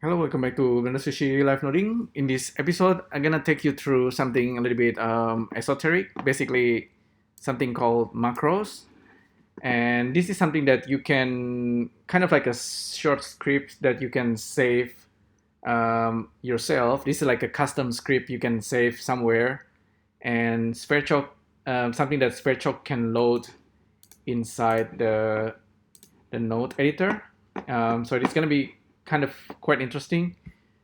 Hello, welcome back to Sushi Live Noding. In this episode, I'm gonna take you through something a little bit esoteric, basically something called macros. And this is something that you can kind of like a short script that you can save yourself. This is like a custom script you can save somewhere, and Sverchok, something that Sverchok can load inside the node editor. So it's gonna be kind of quite interesting.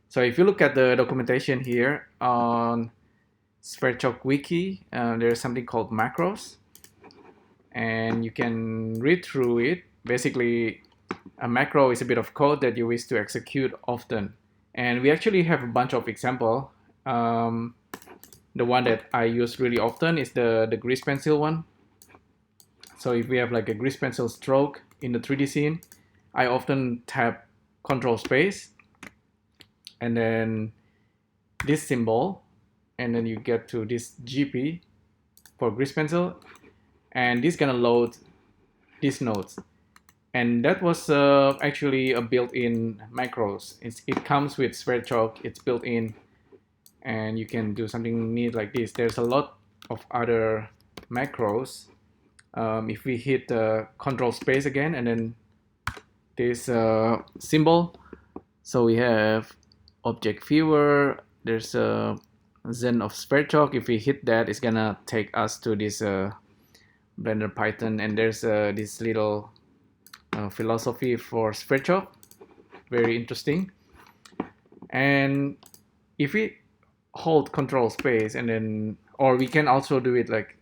So if you look at the documentation here on Sverchok wiki, there's something called macros, and you can read through it. Basically, a macro is a bit of code that you wish to execute often, and we actually have a bunch of example. The one that I use really often is the grease pencil one. So if we have like a grease pencil stroke in the 3D scene, I often tap Control Space and then this symbol, and then you get to this GP for grease pencil, and this is gonna load these nodes. And that was actually a built-in macros. It comes with Sverchok, it's built in, and you can do something neat like this. There's a lot of other macros. If we hit Control Space again and then this symbol, so we have object viewer, there's a Zen of Sverchok. If we hit that, it's gonna take us to this Blender Python, and there's this little philosophy for Sverchok, very interesting. And if we hold Control Space and then, or we can also do it like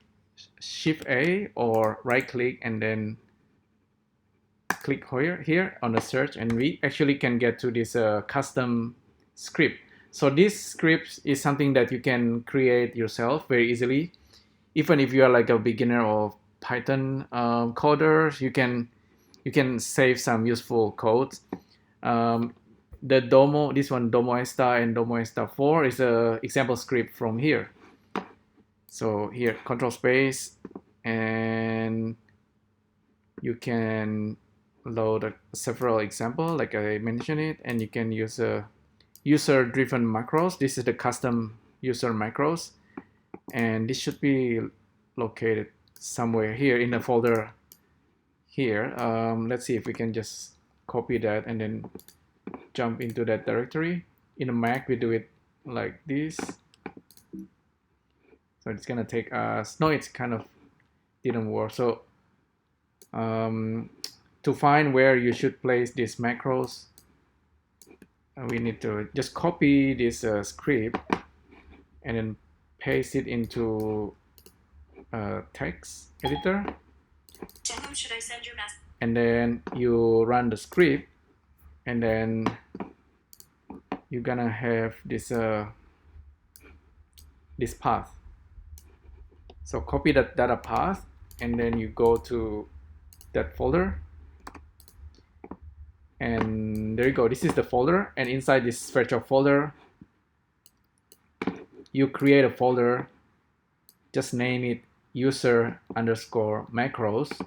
Shift A or right click and then click here on the search, and we actually can get to this custom script. So this script is something that you can create yourself very easily. Even if you are like a beginner or Python coder, you can save some useful codes. The Domo, this one Domo Esta and Domo Esta 4 is a example script from here. So here, Control Space, and you can load several examples like I mentioned it, and you can use a user-driven macros. This is the custom user macros, and this should be located somewhere here in the folder here. Let's see if we can just copy that and then jump into that directory. In a Mac, we do it like this. So it's gonna take us, no, it's kind of didn't work. So to find where you should place these macros, we need to just copy this script and then paste it into text editor. To whom should I send your message? And then you run the script, and then you're gonna have this this path. So copy that data path, and then you go to that folder, and there you go. This is the folder, and inside this Sverchok folder, you create a folder. Just name it user_macros,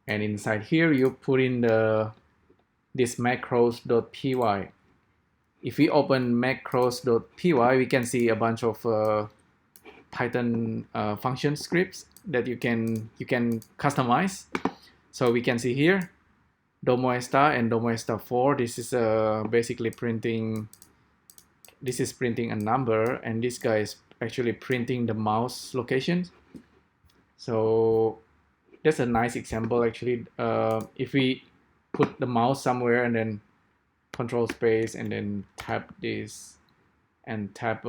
and inside here you put in this macros.py. If we open macros.py, we can see a bunch of Python function scripts that you can customize. So we can see here Domo Esta and Domo Esta 4. This is basically printing. This is printing a number, and this guy is actually printing the mouse location. So that's a nice example actually. If we put the mouse somewhere and then Control Space and then tap this and tap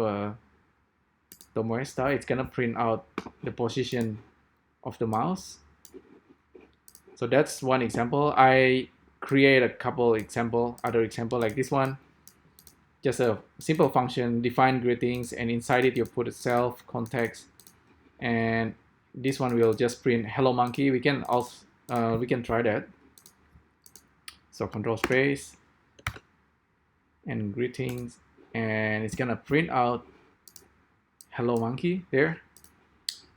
Domo Esta, it's gonna print out the position of the mouse. So that's one example. I create a couple other example like this one. Just a simple function, define greetings, and inside it you put a self context, and this one will just print hello monkey. We can also we can try that. So Control Space and greetings, and it's gonna print out hello monkey there.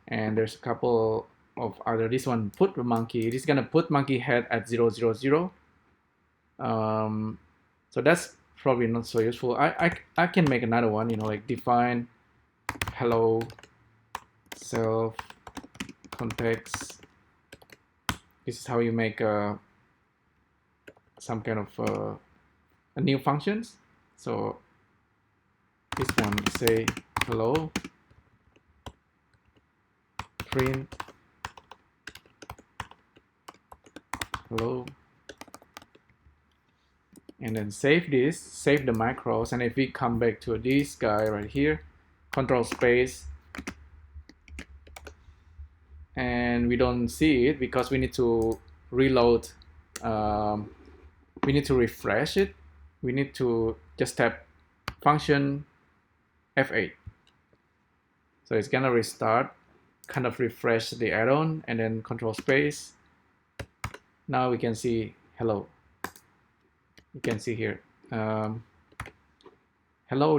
And there's a couple of other, this one put the monkey, this is gonna put monkey head at 0, 0, 0. So that's probably not so useful. I can make another one, you know, like define hello self context. This is how you make some kind of a new functions. So this one say hello, print hello, and then save this, save the macros. And if we come back to this guy right here, control space, and we don't see it because we need to reload, we need to refresh it. We need to just tap function F8. So it's gonna restart, kind of refresh the add-on, and then control space. Now we can see hello. You can see here, hello,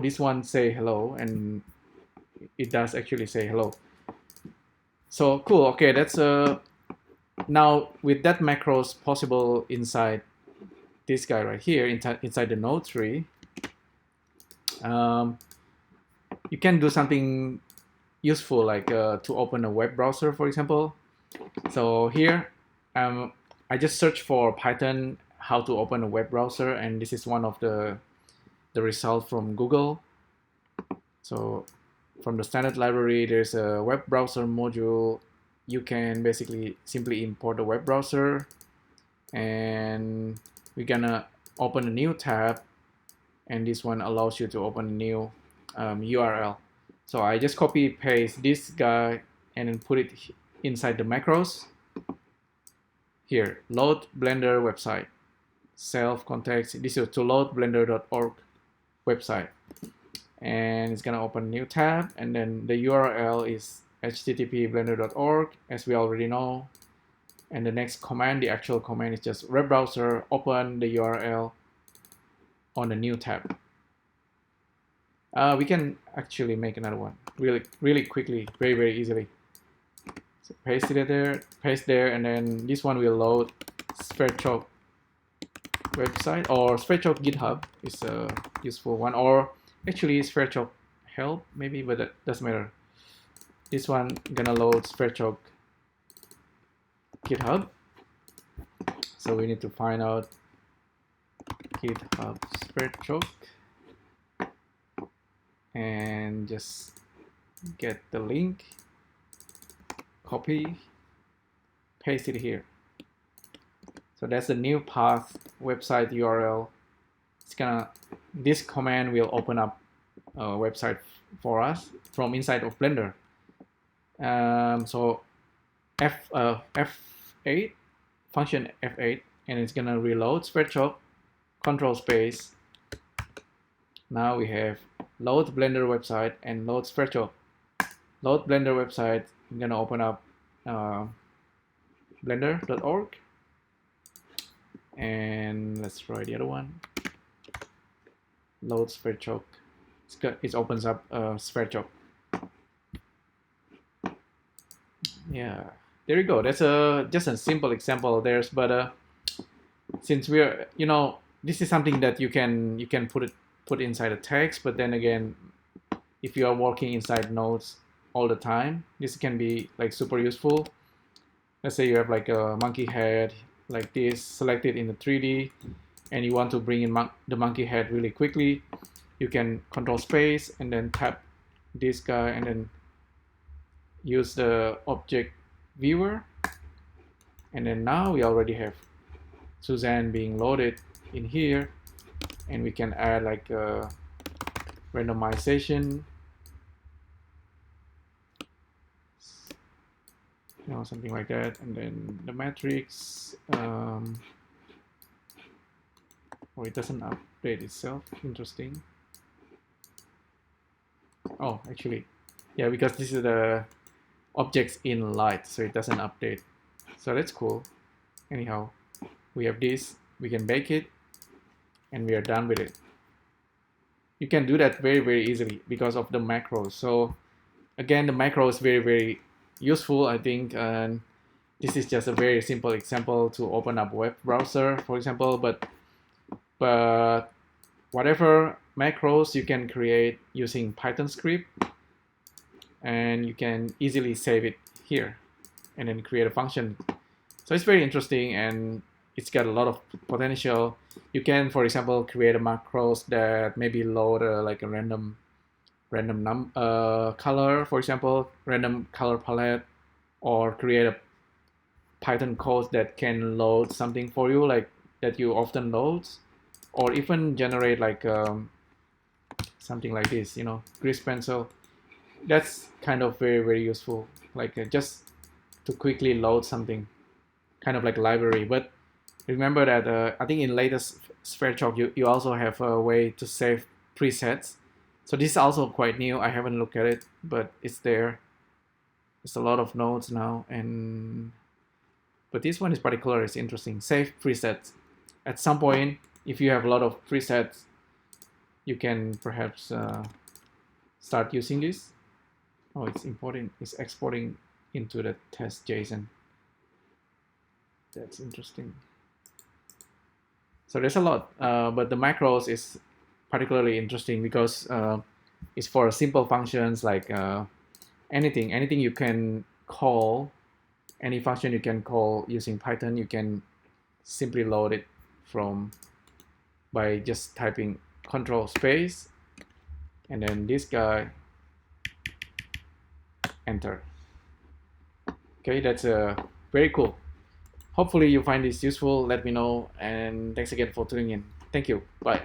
this one say hello, and it does actually say hello. So cool. Okay, that's now with that macros possible inside this guy right here, inside the node tree, you can do something useful, like to open a web browser, for example. So here, I just searched for Python how to open a web browser, and this is one of the results from Google. So from the standard library, there's a web browser module. You can basically simply import a web browser, and we're gonna open a new tab, and this one allows you to open a new URL. So I just copy paste this guy and then put it inside the macros. Here, load Blender website, self context. This is to load blender.org website, and it's gonna open a new tab, and then the URL is http blender.org, as we already know. And the next command, the actual command, is just web browser, open the URL on the new tab. We can actually make another one really quickly, very easily. So paste it there, paste there, and then this one will load Sverchok website, or Sverchok GitHub is a useful one, or actually Sverchok help maybe, but that doesn't matter. This one gonna load Sverchok GitHub. So we need to find out GitHub Sverchok and just get the link, copy, paste it here. So that's the new path website URL. This command will open up a website for us from inside of Blender. So F8, function F8, and it's gonna reload Sverchok, control space. Now we have load Blender website and load Sverchok. Load Blender website, I'm gonna open up blender.org, and let's try the other one. Load Sverchok. It opens up Sverchok. Yeah, there you go. That's just a simple example there, but since we're, you know, this is something that you can put inside a text, but then again, if you are working inside nodes all the time, this can be like super useful. Let's say you have like a monkey head like this selected in the 3D, and you want to bring in the monkey head really quickly. You can control space and then tap this guy and then use the object viewer, and then now we already have Suzanne being loaded in here, and we can add like a randomization, you know, something like that, and then the matrix. Oh, it doesn't update itself. Interesting. Oh, actually, yeah, because this is the objects in light, so it doesn't update. So that's cool. Anyhow, we have this. We can bake it, and we are done with it. You can do that very easily because of the macros. So again, the macro is very useful, I think, and this is just a very simple example to open up web browser, for example, but whatever macros you can create using Python script, and you can easily save it here and then create a function. So it's very interesting, and it's got a lot of potential. You can, for example, create a macros that maybe load like a random color, for example, random color palette, or create a Python code that can load something for you, like that you often load, or even generate like something like this, grease pencil. That's kind of very useful, like just to quickly load something, kind of like a library. But remember that I think in latest Sverchok you also have a way to save presets. So this is also quite new. I haven't looked at it, but it's there. There's a lot of nodes now, but this one is particular. It's interesting. Save presets. At some point, if you have a lot of presets, you can perhaps start using this. Oh, it's importing. It's exporting into the test JSON. That's interesting. So there's a lot, but the macros is particularly interesting because it's for simple functions like anything you can call, any function you can call using Python, you can simply load it by just typing control space and then this guy, enter. Okay, that's very cool. Hopefully you find this useful. Let me know, and thanks again for tuning in. Thank you. Bye.